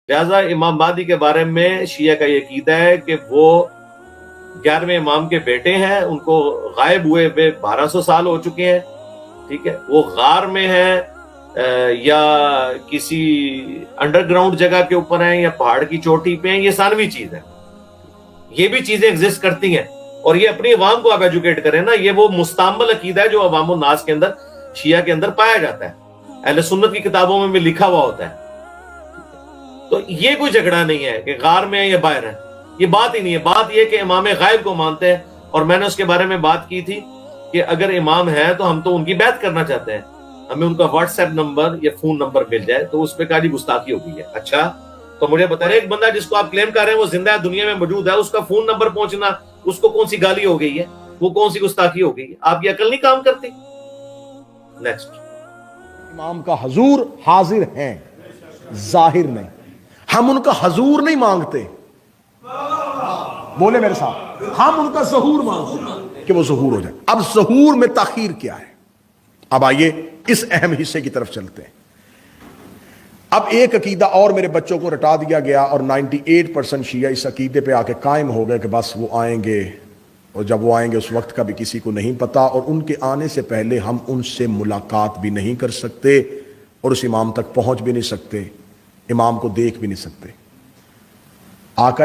لہذا امام مہدی کے بارے میں شیعہ کا یہ عقیدہ ہے کہ وہ 11ویں امام کے بیٹے ہیں، ان کو غائب ہوئے 1200 سال ہو چکے ہیں، ٹھیک ہے، وہ غار میں ہیں یا کسی انڈر گراؤنڈ جگہ کے اوپر ہیں یا پہاڑ کی چوٹی پہ ہیں، یہ ثانوی چیز ہے، یہ بھی چیزیں ایگزسٹ کرتی ہیں، اور یہ اپنی عوام کو آپ ایجوکیٹ کریں نا، یہ وہ مستعمل عقیدہ ہے جو عوام الناس کے اندر شیعہ کے اندر پایا جاتا ہے، اہل سنت کی کتابوں میں بھی لکھا ہوا ہوتا ہے۔ تو یہ کوئی جھگڑا نہیں ہے کہ غار میں ہے یا باہر ہے، یہ بات ہی نہیں ہے، بات یہ کہ امام غائب کو مانتے ہیں، اور میں نے اس کے بارے میں بات کی تھی کہ اگر امام ہے تو ہم تو ان کی بیعت کرنا چاہتے ہیں، ہمیں ان کا واٹس ایپ نمبر یا فون نمبر مل جائے تو اس پہ کالی گستاخی ہو گئی ہے۔ اچھا تو مجھے بتا رہے ایک بندہ جس کو آپ کلیم کر رہے ہیں وہ زندہ ہے، دنیا میں موجود ہے، اس کا فون نمبر پہنچنا اس کو کون سی گالی ہو گئی ہے، وہ کون سی گستاخی ہو گئی ہے؟ آپ کی عقل نہیں کام کرتی؟ نیکسٹ، امام کا حضور حاضر ہیں، ظاہر نہیں، ہم ان کا حضور نہیں مانگتے، بولے میرے ساتھ، ہم ان کا ظہور مانگتے ہیں کہ وہ ظہور ہو جائے۔ اب ظہور میں تاخیر کیا ہے؟ اب آئیے اس اہم حصے کی طرف چلتے ہیں۔ اب ایک عقیدہ اور میرے بچوں کو رٹا دیا گیا، اور 98% شیعہ اس عقیدے پہ آ کے قائم ہو گئے کہ بس وہ آئیں گے، اور جب وہ آئیں گے اس وقت کا بھی کسی کو نہیں پتا، اور ان کے آنے سے پہلے ہم ان سے ملاقات بھی نہیں کر سکتے، اور اس امام تک پہنچ بھی نہیں سکتے، امام کو دیکھ بھی نہیں سکتے۔ آقا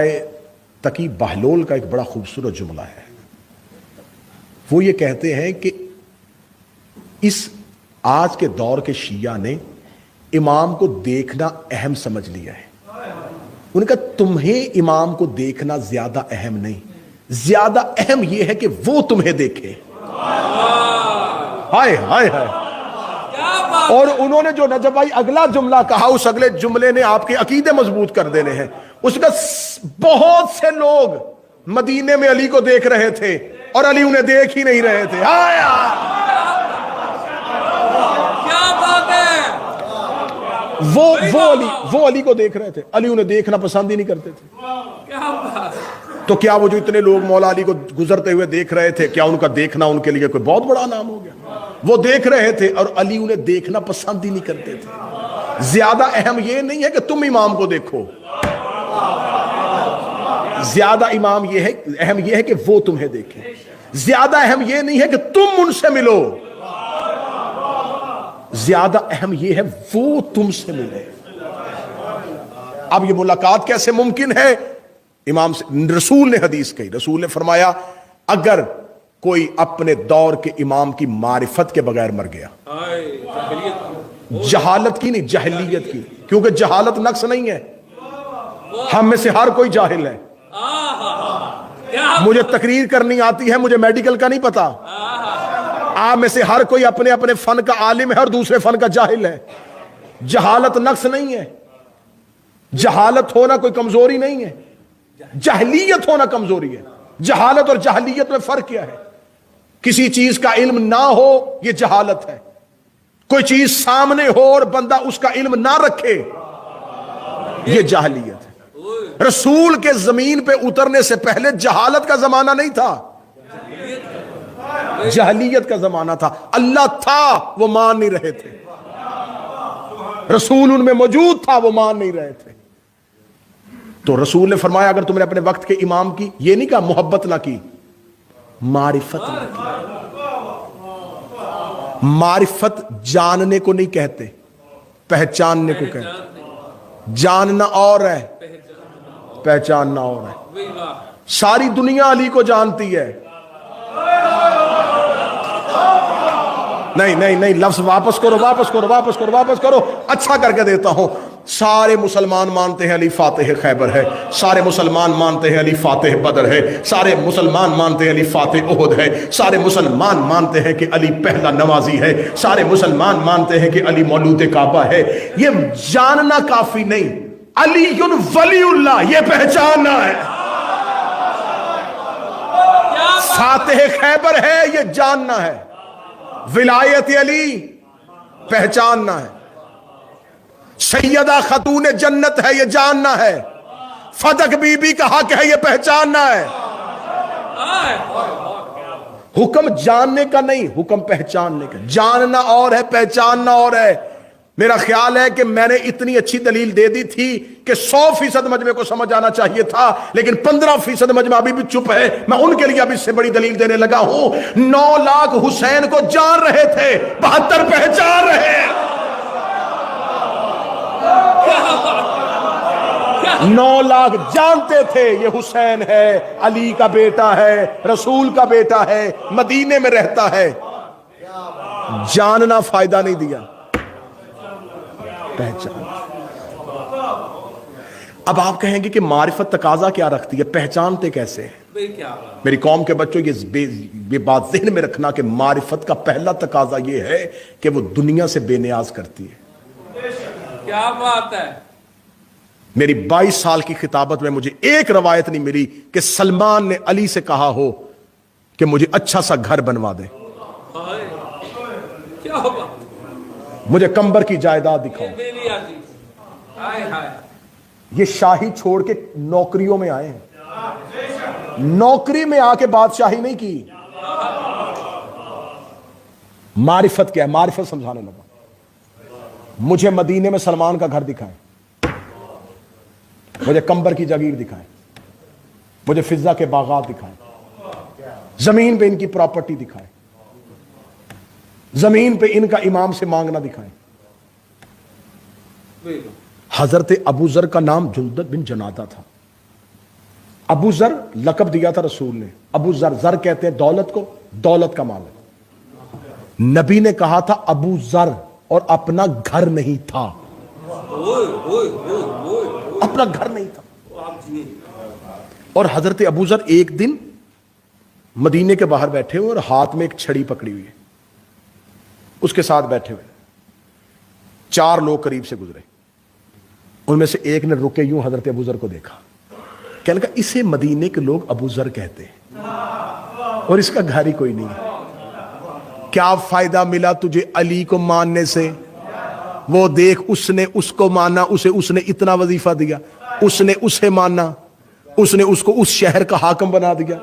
تقی بہلول کا ایک بڑا خوبصورت جملہ ہے، وہ یہ کہتے ہیں کہ اس آج کے دور کے شیعہ نے امام کو دیکھنا اہم سمجھ لیا ہے۔ انہوں نے کہا تمہیں امام کو دیکھنا زیادہ اہم نہیں، زیادہ اہم یہ ہے کہ وہ تمہیں دیکھے۔ ہائے ہائے ہائے۔ اور انہوں نے جو نجف بھائی اگلا جملہ کہا، اس اگلے جملے نے آپ کے عقیدے مضبوط کر دینے ہیں۔ اس کا بہت سے لوگ مدینے میں علی کو دیکھ رہے تھے اور علی انہیں دیکھ ہی نہیں رہے تھے۔ وہ علی کو دیکھ رہے تھے، علی انہیں دیکھنا پسند ہی نہیں کرتے تھے۔ تو کیا وہ جو اتنے لوگ مولا علی کو گزرتے ہوئے دیکھ رہے تھے، کیا ان کا دیکھنا ان کے لیے کوئی بہت بڑا نام ہو گیا؟ وہ دیکھ رہے تھے اور علی انہیں دیکھنا پسند ہی نہیں کرتے تھے۔ زیادہ اہم یہ نہیں ہے کہ تم امام کو دیکھو، زیادہ اہم یہ ہے کہ وہ تمہیں دیکھیں۔ زیادہ اہم یہ نہیں ہے کہ تم ان سے ملو، زیادہ اہم یہ ہے وہ تم سے ملے۔ اب یہ ملاقات کیسے ممکن ہے؟ امام سے رسول نے حدیث کہی، رسول نے فرمایا اگر کوئی اپنے دور کے امام کی معرفت کے بغیر مر گیا، جہالت کی نہیں جہلیت کی، کیونکہ جہالت نقص نہیں ہے، ہم میں سے ہر کوئی جاہل ہے۔ مجھے تقریر کرنی آتی ہے، مجھے میڈیکل کا نہیں پتا، آپ میں سے ہر کوئی اپنے اپنے فن کا عالم ہے اور دوسرے فن کا جاہل ہے۔ جہالت نقص نہیں ہے، جہالت ہونا کوئی کمزوری نہیں ہے، جہلیت ہونا کمزوری ہے۔ جہالت اور جہلیت میں فرق کیا ہے؟ کسی چیز کا علم نہ ہو یہ جہالت ہے، کوئی چیز سامنے ہو اور بندہ اس کا علم نہ رکھے یہ جہلیت ہے۔ رسول کے زمین پہ اترنے سے پہلے جہالت کا زمانہ نہیں تھا، جہلیت کا زمانہ تھا۔ اللہ تھا وہ مان نہیں رہے تھے، رسول ان میں موجود تھا وہ مان نہیں رہے تھے۔ تو رسول نے فرمایا اگر تم نے اپنے وقت کے امام کی، یہ نہیں کہا محبت نہ کی، معرفت نہ کی۔ معرفت جاننے کو نہیں کہتے، پہچاننے کو کہتے۔ جاننا اور ہے، پہچاننا اور ہے۔ ساری دنیا علی کو جانتی ہے، نہیں لفظ واپس کرو، اچھا کر کے دیتا ہوں۔ سارے مسلمان مانتے ہیں علی فاتح خیبر ہے، سارے مسلمان مانتے ہیں علی فاتح بدر ہے، سارے مسلمان مانتے ہیں علی فاتح احد ہے، سارے مسلمان مانتے ہیں کہ علی پہلا نوازی ہے، سارے مسلمان مانتے ہیں کہ علی مولود کعبہ ہے۔ یہ جاننا کافی نہیں، علی ولی اللہ یہ پہچاننا ہے۔ فاتح خیبر ہے یہ جاننا ہے، ولایت علی پہچاننا ہے، سیدہ خاتون جنت ہے یہ جاننا ہے، فتح بی بی کا حق ہے یہ پہچاننا ہے۔ حکم جاننے کا نہیں، حکم پہچاننے کا۔ جاننا اور ہے، پہچاننا اور ہے۔ میرا خیال ہے کہ میں نے اتنی اچھی دلیل دے دی تھی کہ 100% مجمع کو سمجھ آنا چاہیے تھا، لیکن 15% مجمع ابھی بھی چپ ہے۔ میں ان کے لیے اب اس سے بڑی دلیل دینے لگا ہوں۔ 9 لاکھ حسین کو جان رہے تھے، 72 پہچان رہے ہیں۔ 9 لاکھ جانتے تھے یہ حسین ہے، علی کا بیٹا ہے، رسول کا بیٹا ہے، مدینے میں رہتا ہے۔ جاننا فائدہ نہیں دیا، پہچان۔ اب آپ کہیں گے کہ معرفت تقاضا کیا رکھتی ہے، پہچانتے کیسے ہیں؟ میری قوم کے بچوں یہ بات ذہن میں رکھنا کہ معرفت کا پہلا تقاضا یہ ہے کہ وہ دنیا سے بے نیاز کرتی ہے۔ کیا بات ہے! میری 22 سال کی خطابت میں مجھے ایک روایت نہیں ملی کہ سلمان نے علی سے کہا ہو کہ مجھے اچھا سا گھر بنوا دے، کیا ہوگا؟ مجھے کمبر کی جائیداد دکھاؤ۔ یہ شاہی چھوڑ کے نوکریوں میں آئے ہیں، نوکری میں آ کے بادشاہی نہیں کی۔ معرفت کیا ہے؟ معرفت سمجھانے لگا۔ مجھے مدینے میں سلمان کا گھر دکھائیں، مجھے کمبر کی جاگیر دکھائیں، مجھے فضہ کے باغات دکھائیں، زمین پہ ان کی پراپرٹی دکھائیں، زمین پہ ان کا امام سے مانگنا دکھائیں۔ حضرت ابو ذر کا نام جندب بن جنادہ تھا۔ ابو ذر لقب دیا تھا رسول نے، ابو ذر، ذر کہتے ہیں دولت کو، دولت کا مالک۔ نبی نے کہا تھا ابو ذر، اور اپنا گھر نہیں تھا، اپنا گھر نہیں تھا۔ اور حضرت ابو ذر ایک دن مدینے کے باہر بیٹھے ہوئے اور ہاتھ میں ایک چھڑی پکڑی ہوئی ہے، اس کے ساتھ بیٹھے ہوئے 4 لوگ قریب سے گزرے، ان میں سے ایک نے رکے یوں حضرت ابو ذر کو دیکھا، کہنے لگا اسے مدینے کے لوگ ابو ذر کہتے ہیں اور اس کا گھر ہی کوئی نہیں ہے، کیا فائدہ ملا تجھے علی کو ماننے سے؟ وہ دیکھ، اس نے اس کو مانا، اس نے اتنا وظیفہ دیا، اس نے اسے مانا، اس نے اس کو اس شہر کا حاکم بنا دیا،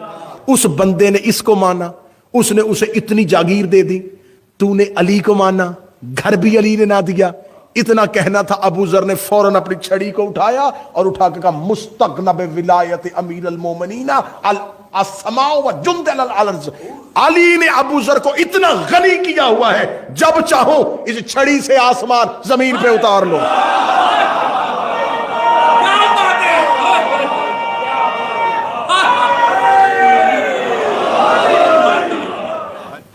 اس بندے نے اس کو مانا، اس نے اسے اتنی جاگیر دے دی، تو نے علی کو مانا، گھر بھی علی نے نہ دیا۔ اتنا کہنا تھا، ابو ذر نے فوراً اپنی چھڑی کو اٹھایا اور اٹھا کے کہا مستغنب ولایت امیر المومنین السماء و جند الارض۔ علی نے ابو ذر کو اتنا غنی کیا ہوا ہے، جب چاہو اس چھڑی سے آسمان زمین پہ اتار لو۔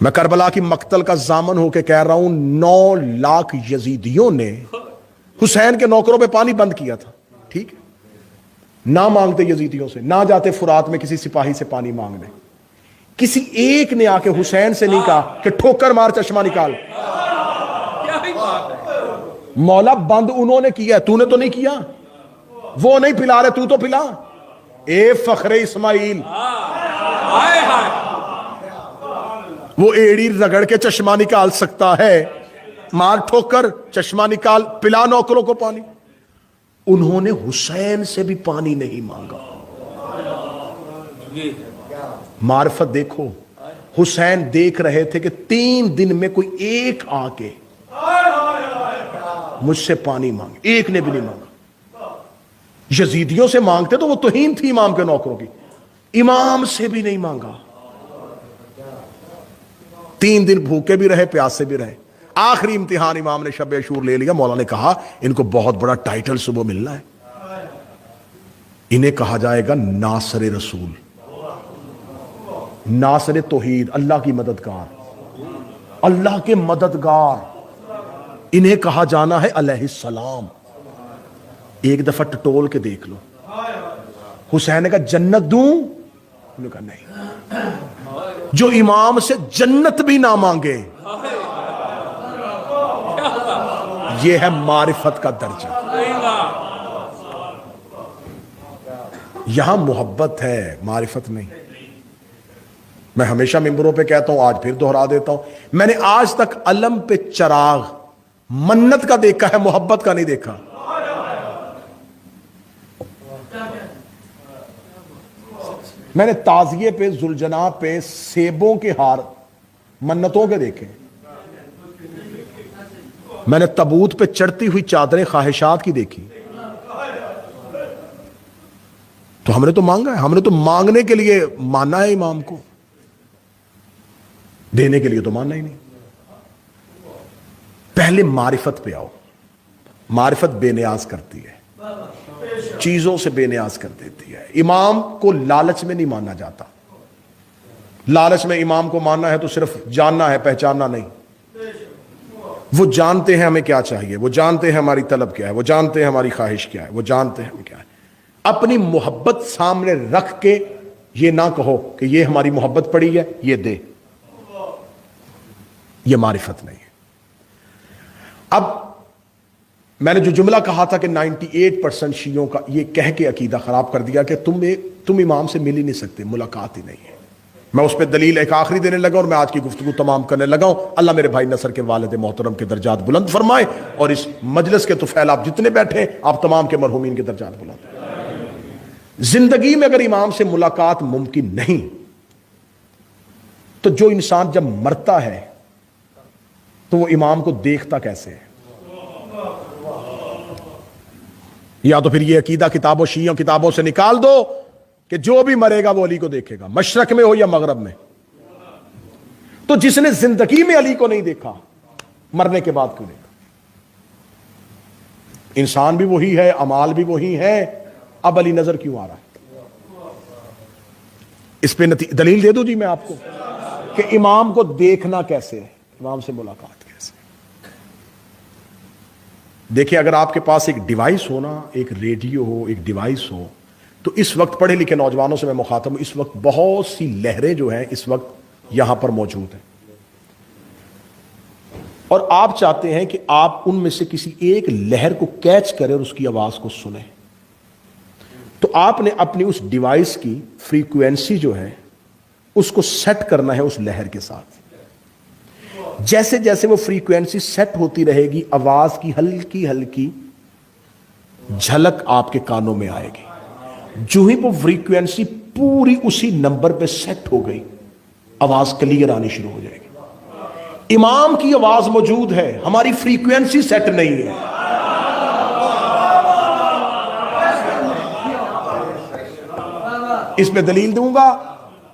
میں کربلا کی مقتل کا ضامن ہو کے کہہ رہا ہوں، 9 لاکھ یزیدیوں نے حسین کے نوکروں پہ پانی بند کیا تھا، ٹھیک ہے، نہ مانگتے یزیدیوں سے، نہ جاتے فرات میں کسی سپاہی سے پانی مانگنے، کسی ایک نے آ کے حسین سے نہیں کہا کہ ٹھوکر مار چشمہ نکال۔ مولا بند انہوں نے کیا، تو نے تو نہیں کیا، وہ نہیں پلا رہے، تو پلا۔ اے فخر اسماعیل، وہ ایڑی رگڑ کے چشمہ نکال سکتا ہے، مار ٹھوکر چشمہ نکال، پلا نوکروں کو پانی۔ انہوں نے حسین سے بھی پانی نہیں مانگا۔ معرفت دیکھو، حسین دیکھ رہے تھے کہ 3 دن میں کوئی ایک آ کے مجھ سے پانی مانگے، ایک نے بھی نہیں مانگا۔ یزیدیوں سے مانگتے تو وہ توہین تھی امام کے نوکروں کی، امام سے بھی نہیں مانگا۔ 3 دن بھوکے بھی رہے، پیاسے بھی رہے۔ آخری امتحان امام نے شب عاشور لے لیا۔ مولا نے کہا ان کو بہت بڑا ٹائٹل صبح ملنا ہے، انہیں کہا جائے گا ناصر رسول، ناصر توحید، اللہ کی مددگار، اللہ کے مددگار، انہیں کہا جانا ہے علیہ السلام۔ ایک دفعہ ٹٹول کے دیکھ لو۔ حسین نے کہا جنت دوں؟ انہوں نے کہا نہیں، جو امام سے جنت بھی نہ مانگے، یہ ہے معرفت کا درجہ۔ یہاں محبت ہے، معرفت نہیں۔ میں ہمیشہ ممبروں پہ کہتا ہوں، آج پھر دہرا دیتا ہوں، میں نے آج تک علم پہ چراغ منت کا دیکھا ہے، محبت کا نہیں دیکھا۔ میں نے تعزیے پہ، ذوالجناح پہ سیبوں کے ہار منتوں کے دیکھے، میں نے تابوت پہ چڑھتی ہوئی چادریں خواہشات کی دیکھی. تو ہم نے تو مانگا ہے, ہم نے تو مانگنے کے لیے ماننا ہے امام کو, دینے کے لیے تو ماننا ہی نہیں. پہلے معرفت پہ آؤ. معرفت بے نیاز کرتی ہے, چیزوں سے بے نیاز کر دیتی ہے. امام کو لالچ میں نہیں ماننا جاتا. لالچ میں امام کو ماننا ہے تو صرف جاننا ہے, پہچاننا نہیں. وہ جانتے ہیں ہمیں کیا چاہیے, وہ جانتے ہیں ہماری طلب کیا ہے, وہ جانتے ہیں ہماری خواہش کیا ہے, وہ جانتے ہیں ہمیں کیا ہے. اپنی محبت سامنے رکھ کے یہ نہ کہو کہ یہ ہماری محبت پڑی ہے, یہ دے. یہ معرفت نہیں ہے. اب میں نے جو جملہ کہا تھا کہ 98% شیعوں کا یہ کہہ کے عقیدہ خراب کر دیا کہ تم امام سے مل ہی نہیں سکتے, ملاقات ہی نہیں ہے. میں اس پہ دلیل ایک آخری دینے لگا اور میں آج کی گفتگو تمام کرنے لگا ہوں. اللہ میرے بھائی نصر کے والد محترم کے درجات بلند فرمائے, اور اس مجلس کے طفیل آپ جتنے بیٹھے ہیں آپ تمام کے مرحومین کے درجات بلند. زندگی میں اگر امام سے ملاقات ممکن نہیں تو جو انسان جب مرتا ہے تو وہ امام کو دیکھتا کیسے ہے؟ یا تو پھر یہ عقیدہ کتابوں شیعوں کتابوں سے نکال دو کہ جو بھی مرے گا وہ علی کو دیکھے گا, مشرق میں ہو یا مغرب میں. تو جس نے زندگی میں علی کو نہیں دیکھا مرنے کے بعد کیوں دیکھا؟ انسان بھی وہی ہے, اعمال بھی وہی ہے, اب علی نظر کیوں آ رہا ہے؟ اس پہ دلیل دے دوں جی میں آپ کو کہ امام کو دیکھنا کیسے ہے, امام سے ملاقات کیسے. دیکھیں اگر آپ کے پاس ایک ڈیوائس ہو نا, ایک ریڈیو ہو, ایک ڈیوائس ہو, تو اس وقت پڑھے لکھے نوجوانوں سے میں مخاطب ہوں, اس وقت بہت سی لہریں جو ہیں اس وقت یہاں پر موجود ہیں, اور آپ چاہتے ہیں کہ آپ ان میں سے کسی ایک لہر کو کیچ کریں اور اس کی آواز کو سنیں. تو آپ نے اپنی اس ڈیوائس کی فریکوینسی جو ہے اس کو سیٹ کرنا ہے اس لہر کے ساتھ. جیسے جیسے وہ فریکوینسی سیٹ ہوتی رہے گی آواز کی ہلکی ہلکی جھلک آپ کے کانوں میں آئے گی. جو ہی وہ فریکوینسی پوری اسی نمبر پہ سیٹ ہو گئی آواز کلیئر آنی شروع ہو جائے گی. امام کی آواز موجود ہے, ہماری فریکوینسی سیٹ نہیں ہے. اس میں دلیل دوں گا,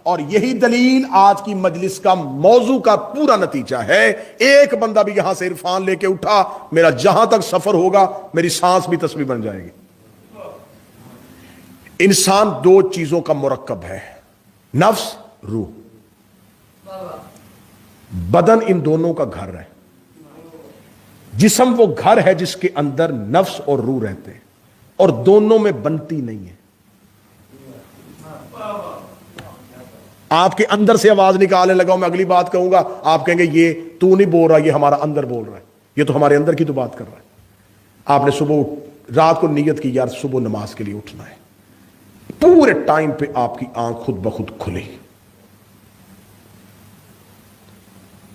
اور یہی دلیل آج کی مجلس کا موضوع کا پورا نتیجہ ہے. ایک بندہ بھی یہاں سے عرفان لے کے اٹھا, میرا جہاں تک سفر ہوگا میری سانس بھی تسبیح بن جائے گی. انسان دو چیزوں کا مرکب ہے, نفس روح. بدن ان دونوں کا گھر ہے. جسم وہ گھر ہے جس کے اندر نفس اور روح رہتے ہیں, اور دونوں میں بنتی نہیں ہے. آپ کے اندر سے آواز نکالنے لگا, میں اگلی بات کہوں گا, آپ کہیں گے یہ تو نہیں بول رہا, یہ ہمارا اندر بول رہا ہے, یہ تو ہمارے اندر کی تو بات کر رہا ہے. آپ نے صبح رات کو نیت کی یار صبح نماز کے لیے اٹھنا ہے, پورے ٹائم پہ آپ کی آنکھ خود بخود کھلی.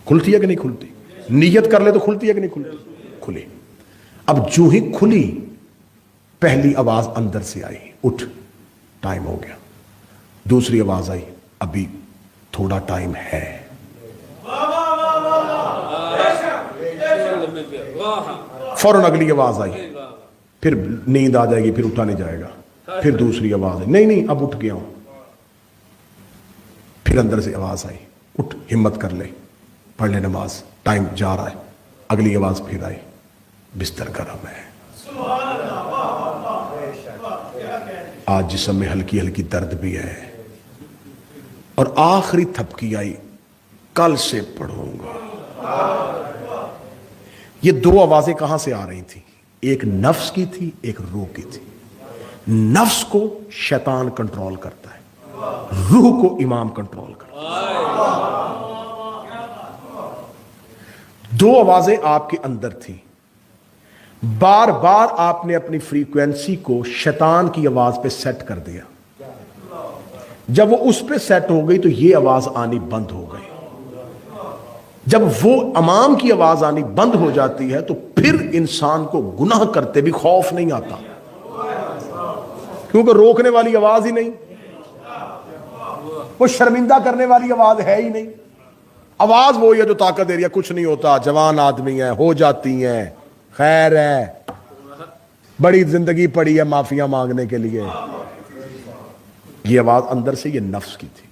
کھلتی ہے کہ نہیں کھلتی؟ نیت کر لے تو کھلتی ہے کہ نہیں کھلتی؟ کھلی. اب جو ہی کھلی پہلی آواز اندر سے آئی, اٹھ ٹائم ہو گیا. دوسری آواز آئی, ابھی تھوڑا ٹائم ہے. فوراً اگلی آواز آئی, پھر نیند آ جائے گی, پھر اٹھا نہیں جائے گا. پھر دوسری آواز آئی, نہیں اب اٹھ گیا ہوں. پھر اندر سے آواز آئی, اٹھ ہمت کر لے, پڑھ لے نماز, ٹائم جا رہا ہے. اگلی آواز پھر آئی, بستر گرم ہے. آج جسم میں ہلکی ہلکی درد بھی ہے. اور آخری تھپکی آئی, کل سے پڑھوں گا. یہ دو آوازیں کہاں سے آ رہی تھی؟ ایک نفس کی تھی, ایک روح کی تھی. نفس کو شیطان کنٹرول کرتا ہے, روح کو امام کنٹرول کرتا ہے. دو آوازیں آپ کے اندر تھیں, بار بار آپ نے اپنی فریکوینسی کو شیطان کی آواز پہ سیٹ کر دیا. جب وہ اس پہ سیٹ ہو گئی تو یہ آواز آنی بند ہو گئی. جب وہ امام کی آواز آنی بند ہو جاتی ہے تو پھر انسان کو گناہ کرتے بھی خوف نہیں آتا, کیونکہ روکنے والی آواز ہی نہیں, وہ شرمندہ کرنے والی آواز ہے ہی نہیں. آواز وہی ہے جو طاقت دے رہی ہے، کچھ نہیں ہوتا، جوان آدمی ہیں، ہو جاتی ہیں، خیر ہے، بڑی زندگی پڑی ہے معافیاں مانگنے کے لیے. یہ آواز اندر سے یہ نفس کی تھی.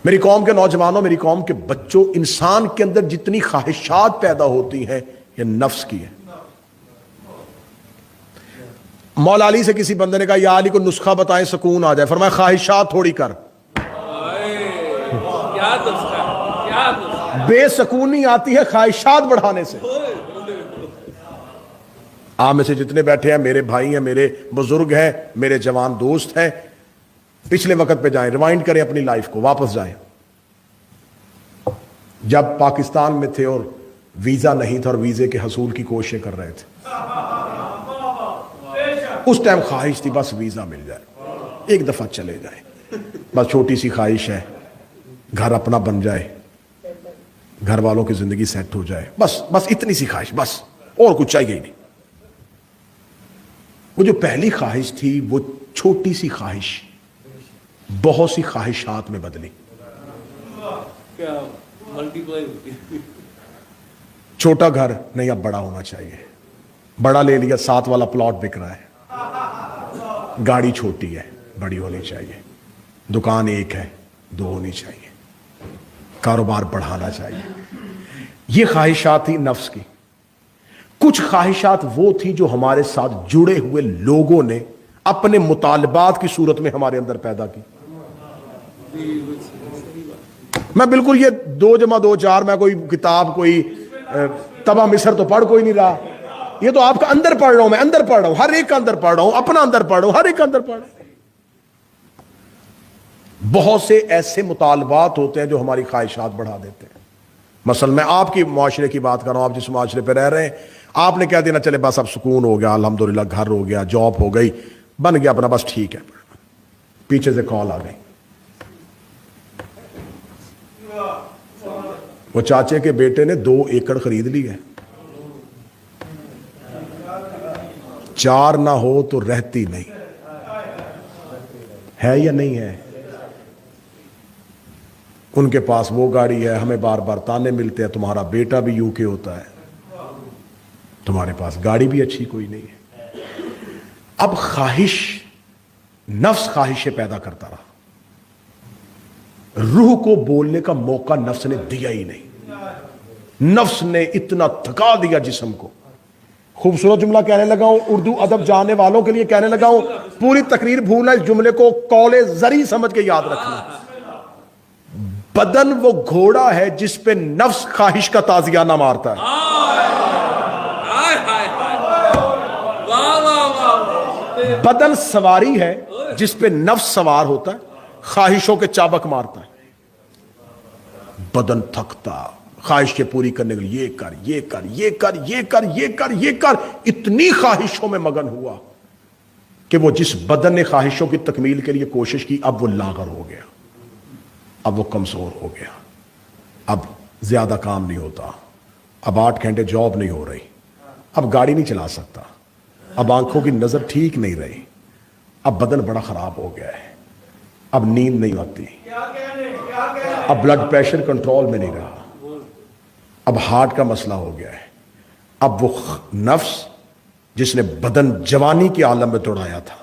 میری قوم کے نوجوانوں، میری قوم کے بچوں، انسان کے اندر جتنی خواہشات پیدا ہوتی ہیں یہ نفس کی ہے. مولا علی سے کسی بندے نے کہا یا علی کو نسخہ بتائیں سکون آ جائے. فرمایا خواہشات تھوڑی کر. کیا نسخہ ہے؟ کیا نسخہ؟ بے سکونی آتی ہے خواہشات بڑھانے سے. آپ میں سے جتنے بیٹھے ہیں میرے بھائی ہیں، میرے بزرگ ہیں، میرے جوان دوست ہیں، پچھلے وقت پہ جائیں، ریوائنڈ کریں اپنی لائف کو، واپس جائیں. جب پاکستان میں تھے اور ویزا نہیں تھا اور ویزے کے حصول کی کوششیں کر رہے تھے، اس ٹائم خواہش تھی بس ویزا مل جائے، ایک دفعہ چلے جائے، بس چھوٹی سی خواہش ہے، گھر اپنا بن جائے، گھر والوں کی زندگی سیٹ ہو جائے، بس اتنی سی خواہش، بس اور کچھ چاہیے ہی نہیں. وہ جو پہلی خواہش تھی وہ چھوٹی سی خواہش بہت سی خواہشات میں بدلی. کیا ملٹی پلائی ہوتی ہے. چھوٹا گھر نہیں، اب بڑا ہونا چاہیے. بڑا لے لیا، 7 والا پلاٹ بک رہا ہے. گاڑی چھوٹی ہے، بڑی ہونی چاہیے. دکان ایک ہے، 2 ہونی چاہیے. کاروبار بڑھانا چاہیے. یہ خواہشات تھی نفس کی. کچھ خواہشات وہ تھی جو ہمارے ساتھ جڑے ہوئے لوگوں نے اپنے مطالبات کی صورت میں ہمارے اندر پیدا کی. میں بالکل یہ 2 + 2 = 4 میں کوئی کتاب، کوئی تبا مصر تو پڑھ کوئی نہیں رہا. یہ تو آپ کا اندر پڑھ رہا ہوں، میں اندر پڑھ رہا ہوں، ہر ایک کا اندر پڑھ رہا ہوں، اپنا اندر پڑھ رہا ہوں، ہر ایک کا اندر پڑھ رہا ہوں. بہت سے ایسے مطالبات ہوتے ہیں جو ہماری خواہشات بڑھا دیتے ہیں. مثلا میں آپ کی معاشرے کی بات کر رہا ہوں، آپ جس معاشرے پہ رہ رہے ہیں، آپ نے کہہ دینا چلے بس اب سکون ہو گیا، الحمدللہ گھر ہو گیا، جاب ہو گئی، بن گیا اپنا، بس ٹھیک ہے. پیچھے سے کال آ گئی، وہ چاچے کے بیٹے نے 2 ایکڑ خرید لی ہے. 4 نہ ہو تو رہتی نہیں ہے یا نہیں ہے. ان کے پاس وہ گاڑی ہے، ہمیں بار بار تانے ملتے ہیں تمہارا بیٹا بھی یو کے ہوتا ہے، تمہارے پاس گاڑی بھی اچھی کوئی نہیں ہے. اب خواہش، نفس خواہشیں پیدا کرتا رہا. روح کو بولنے کا موقع نفس نے دیا ہی نہیں. نفس نے اتنا تھکا دیا جسم کو. خوبصورت جملہ کہنے لگا ہوں، اردو ادب جاننے والوں کے لیے کہنے لگا ہوں، پوری تقریر بھولنا، اس جملے کو قول زری سمجھ کے یاد رکھنا. بدن وہ گھوڑا ہے جس پہ نفس خواہش کا تازیہ نہ مارتا ہے. بدن سواری ہے جس پہ نفس سوار ہوتا ہے، خواہشوں کے چابک مارتا ہے. بدن تھکتا، خواہشیں پوری کرنے کے لیے یہ کر، یہ کر، یہ کر، یہ کر، یہ کر، یہ کر، اتنی خواہشوں میں مگن ہوا کہ وہ جس بدن نے خواہشوں کی تکمیل کے لیے کوشش کی، اب وہ لاغر ہو گیا، اب وہ کمزور ہو گیا. اب زیادہ کام نہیں ہوتا، اب 8 گھنٹے جاب نہیں ہو رہی، اب گاڑی نہیں چلا سکتا، اب آنکھوں کی نظر ٹھیک نہیں رہی، اب بدن بڑا خراب ہو گیا ہے، اب نیند نہیں آتی، اب بلڈ پریشر کنٹرول میں نہیں رہا، اب ہارٹ کا مسئلہ ہو گیا ہے. اب وہ نفس جس نے بدن جوانی کے عالم میں دوڑایا تھا،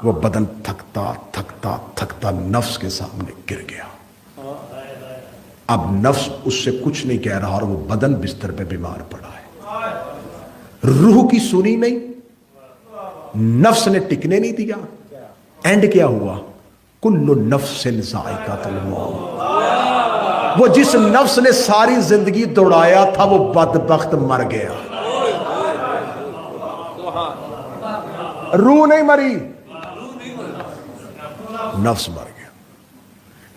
وہ بدن تھکتا تھکتا تھکتا نفس کے سامنے گر گیا. اب نفس اس سے کچھ نہیں کہہ رہا اور وہ بدن بستر پہ بیمار پڑا ہے. روح کی سنی نہیں، نفس نے ٹکنے نہیں دیا. اینڈ کیا ہوا؟ کل نفس ذائقۃ الموت. وہ جس نفس نے ساری زندگی دوڑایا تھا وہ بدبخت مر گیا. روح نہیں مری، نفس مر گیا.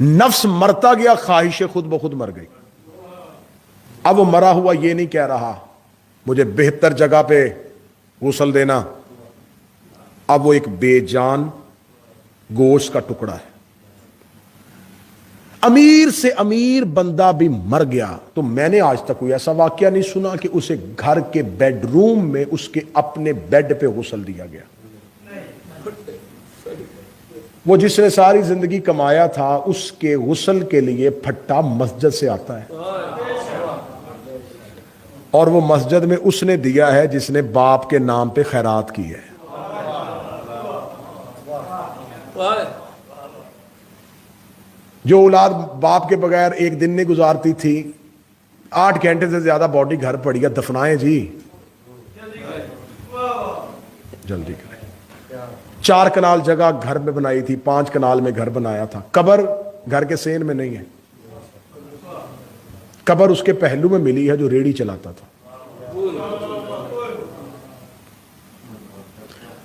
نفس مرتا گیا، خواہشیں خود بخود مر گئی. اب وہ مرا ہوا یہ نہیں کہہ رہا مجھے بہتر جگہ پہ غسل دینا. اب وہ ایک بے جان گوشت کا ٹکڑا ہے. امیر سے امیر بندہ بھی مر گیا تو میں نے آج تک کوئی ایسا واقعہ نہیں سنا کہ اسے گھر کے بیڈ روم میں اس کے اپنے بیڈ پہ غسل دیا گیا. وہ جس نے ساری زندگی کمایا تھا اس کے غسل کے لیے پھٹا مسجد سے آتا ہے، اور وہ مسجد میں اس نے دیا ہے جس نے باپ کے نام پہ خیرات کی ہے۔ جو اولاد باپ کے بغیر ایک دن نہیں گزارتی تھی، 8 گھنٹے سے زیادہ باڈی گھر پڑی ہے، دفنائیں جی، جلدی کریں۔ 4 کنال جگہ گھر میں بنائی تھی، 5 کنال میں گھر بنایا تھا، قبر گھر کے سین میں نہیں ہے، قبر اس کے پہلو میں ملی ہے جو ریڑھی چلاتا تھا۔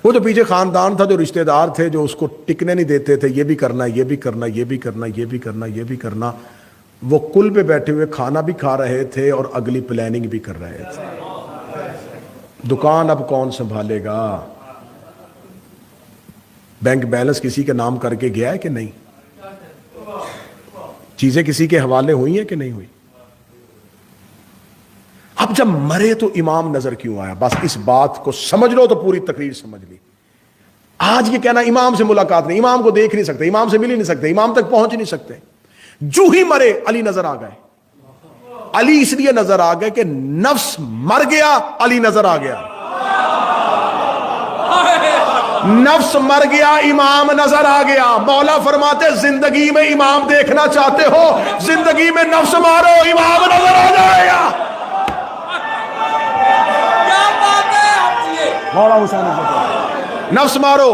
وہ جو پیچھے خاندان تھا، جو رشتہ دار تھے، جو اس کو ٹکنے نہیں دیتے تھے، یہ بھی کرنا، یہ بھی کرنا، یہ بھی کرنا، یہ بھی کرنا، یہ بھی کرنا، وہ کل پہ بیٹھے ہوئے کھانا بھی کھا رہے تھے اور اگلی پلاننگ بھی کر رہے تھے۔ دکان اب کون سنبھالے گا؟ بینک بیلنس کسی کے نام کر کے گیا ہے کہ نہیں؟ چیزیں کسی کے حوالے ہوئی ہیں کہ نہیں ہوئی؟ اب جب مرے تو امام نظر کیوں آیا؟ بس اس بات کو سمجھ لو تو پوری تقریر سمجھ لی۔ آج یہ کہنا امام سے ملاقات نہیں، امام کو دیکھ نہیں سکتے، امام سے مل ہی نہیں سکتے، امام تک پہنچ نہیں سکتے، جو ہی مرے علی نظر آ گئے۔ علی اس لیے نظر آ گئے کہ نفس مر گیا، علی نظر آ گیا۔ نفس مر گیا، امام نظر آ گیا۔ مولا فرماتے زندگی میں امام دیکھنا چاہتے ہو، زندگی میں نفس مارو، امام نظر آ جائے گا۔ مولا حسین نفس مارو،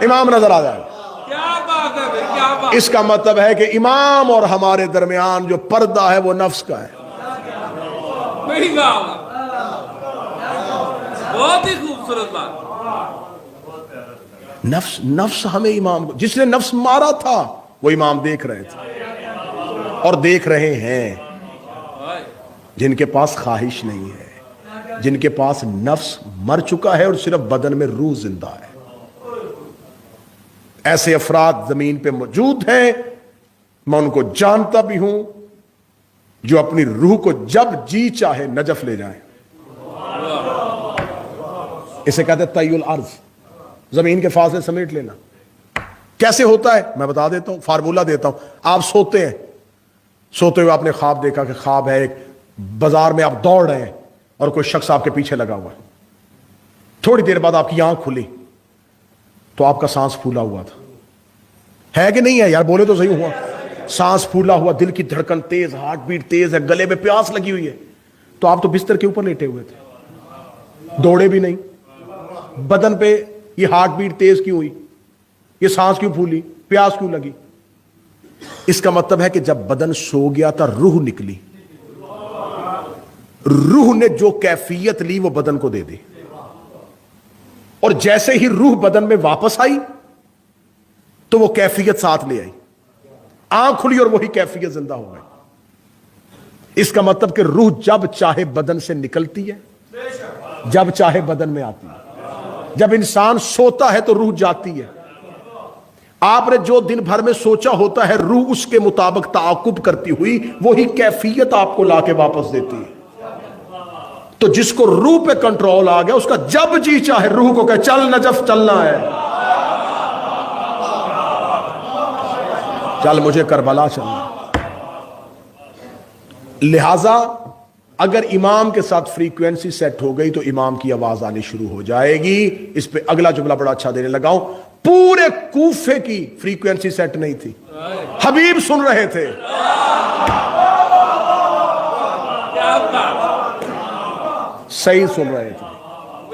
امام نظر آ جائے گا۔ اس کا مطلب ہے کہ امام اور ہمارے درمیان جو پردہ ہے وہ نفس کا ہے۔ بہت ہی خوبصورت بات۔ نفس ہمیں امام کو، جس نے نفس مارا تھا وہ امام دیکھ رہے تھے اور دیکھ رہے ہیں۔ جن کے پاس خواہش نہیں ہے، جن کے پاس نفس مر چکا ہے اور صرف بدن میں روح زندہ ہے، ایسے افراد زمین پہ موجود ہیں، میں ان کو جانتا بھی ہوں، جو اپنی روح کو جب جی چاہے نجف لے جائیں۔ اسے کہتے ہیں طی الارض، زمین کے فاصلے سمیٹ لینا۔ کیسے ہوتا ہے میں بتا دیتا ہوں، فارمولہ دیتا ہوں۔ آپ سوتے ہیں، سوتے ہوئے آپ نے خواب دیکھا کہ خواب ہے ایک بازار میں آپ دوڑ رہے ہیں اور کوئی شخص آپ کے پیچھے لگا ہوا ہے۔ تھوڑی دیر بعد آپ کی آنکھ کھلی تو آپ کا سانس پھولا ہوا تھا، ہے کہ نہیں ہے یار؟ بولے تو صحیح ہوا۔ سانس پھولا ہوا، دل کی دھڑکن تیز، ہارٹ بیٹ تیز ہے، گلے میں پیاس لگی ہوئی ہے، تو آپ تو بستر کے اوپر لیٹے ہوئے تھے، دوڑے بھی نہیں۔ بدن پہ یہ ہارٹ بیٹ تیز کیوں ہوئی؟ یہ سانس کیوں پھولی؟ پیاس کیوں لگی؟ اس کا مطلب ہے کہ جب بدن سو گیا تھا روح نکلی، روح نے جو کیفیت لی وہ بدن کو دے دی، اور جیسے ہی روح بدن میں واپس آئی تو وہ کیفیت ساتھ لے آئی، آنکھ کھلی اور وہی کیفیت زندہ ہو گئی۔ اس کا مطلب کہ روح جب چاہے بدن سے نکلتی ہے، جب چاہے بدن میں آتی ہے۔ جب انسان سوتا ہے تو روح جاتی ہے۔ آپ نے جو دن بھر میں سوچا ہوتا ہے روح اس کے مطابق تعاقب کرتی ہوئی وہی کیفیت آپ کو لا کے واپس دیتی ہے۔ تو جس کو روح پہ کنٹرول آ گیا، اس کا جب جی چاہے روح کو کہ چل نجف چلنا ہے، چل مجھے کربلا چلنا۔ لہذا اگر امام کے ساتھ فریکوینسی سیٹ ہو گئی تو امام کی آواز آنی شروع ہو جائے گی۔ اس پہ اگلا جملہ بڑا اچھا دینے لگا ہوں، پورے کوفے کی فریکوینسی سیٹ نہیں تھی، حبیب سن رہے تھے۔ صحیح سن رہے تھے،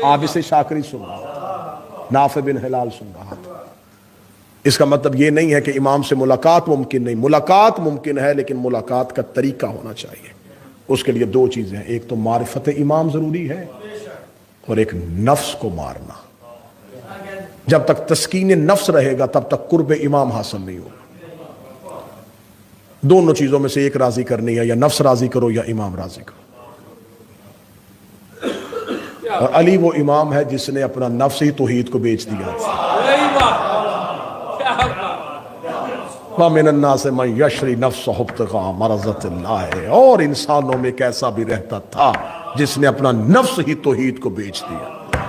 عابس شاکری سن رہا تھا، نافع بن ہلال سن رہا تھا۔ اس کا مطلب یہ نہیں ہے کہ امام سے ملاقات ممکن نہیں، ملاقات ممکن ہے، لیکن ملاقات کا طریقہ ہونا چاہیے۔ اس کے لیے 2 چیزیں ہیں، ایک تو معرفت امام ضروری ہے اور ایک نفس کو مارنا۔ جب تک تسکین نفس رہے گا تب تک قرب امام حاصل نہیں ہوگا۔ دونوں چیزوں میں سے ایک راضی کرنی ہے، یا نفس راضی کرو یا امام راضی کرو۔ اور علی وہ امام ہے جس نے اپنا نفس ہی توحید کو بیچ دیا۔ وَمِنَ النَّاسِ مَن يَشْرِي نَفْسَهُ ابْتِغَاءَ مَرْضَاتِ اللَّهِ، اور انسانوں میں ایک ایسا بھی رہتا تھا جس نے اپنا نفس ہی توحید کو بیچ دیا۔